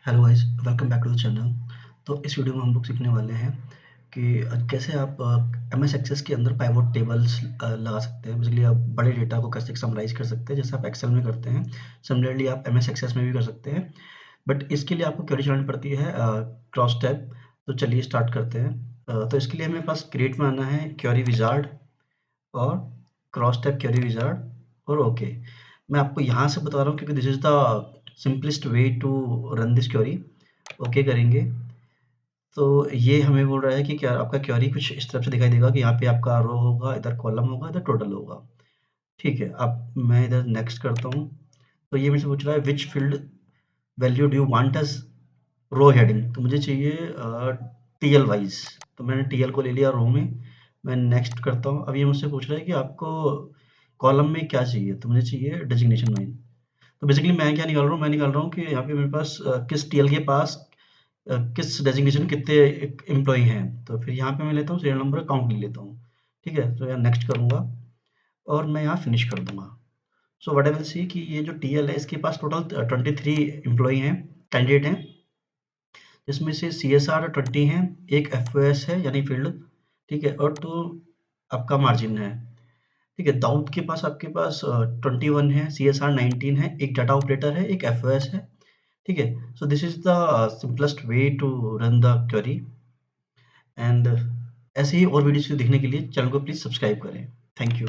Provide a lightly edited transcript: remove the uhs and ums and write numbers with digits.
Hello guys, welcome back to the channel. तो इस video में हम लोग सीखने वाले हैं कि कैसे आप एमएस एक्सेस के अंदर पाइवट टेबल्स लगा सकते हैं। बेसिकली आप बड़े डेटा को कैसे समराइज कर सकते हैं, जैसे आप एक्सेल में करते हैं। सिमिलरली आप एमएस एक्सेस में भी कर सकते हैं, बट इसके लिए आपको क्वेरी चलानी पड़ती है क्रॉस टैब। तो चलिए स्टार्ट करते हैं। तो इसके लिए हमें पास क्रिएट में आना है क्वेरी विजार्ड और क्रॉस टैब क्वेरी विजार्ड और ओके। मैं आपको यहाँ से बता रहा हूँ क्योंकि this is the simplest way to run this query. Okay करेंगे तो ये हमें बोल रहा है कि क्या आपका क्वेरी कुछ इस तरह से दिखाई देगा कि यहाँ पे आपका रो होगा, इधर कॉलम होगा, इधर टोटल होगा। ठीक है, अब मैं इधर नेक्स्ट करता हूँ। तो ये मेरे से पूछ रहा है which field value do you want as row heading. तो मुझे चाहिए टीएल वाइज। तो मैंने टीएल को ले लिया रो में। मैं नेक्स्ट करता हूँ। अब ये मुझसे पूछ रहा है कि आपको कॉलम में क्या चाहिए। तो मुझे चाहिए डेजिग्नेशन वाइज। तो बेसिकली मैं क्या निकाल रहा हूँ, मैं निकाल रहा हूँ कि यहाँ पे मेरे पास किस टीएल के पास किस डेजिग्नेशन कितने एम्प्लॉई हैं। तो फिर यहाँ पे मैं लेता हूँ सीरियल नंबर काउंट ले लेता हूँ। ठीक है, तो यहाँ नेक्स्ट करूँगा और मैं यहाँ फिनिश कर दूंगा। So what I will see कि ये जो टीएल है इसके पास टोटल 23 एम्प्लॉई हैं, कैंडिडेट हैं, जिसमें से सीएसआर 20 हैं, एक एफओएस है यानी फील्ड, ठीक है, और 2 आपका मार्जिन है। ठीक है, दाऊद के पास आपके पास 21 है, सीएसआर 19 है, एक डाटा ऑपरेटर है, एक एफओएस है। ठीक है, so this is the simplest way to run the query. And ऐसे ही और वीडियोस को देखने के लिए चैनल को प्लीज़ सब्सक्राइब करें। Thank you.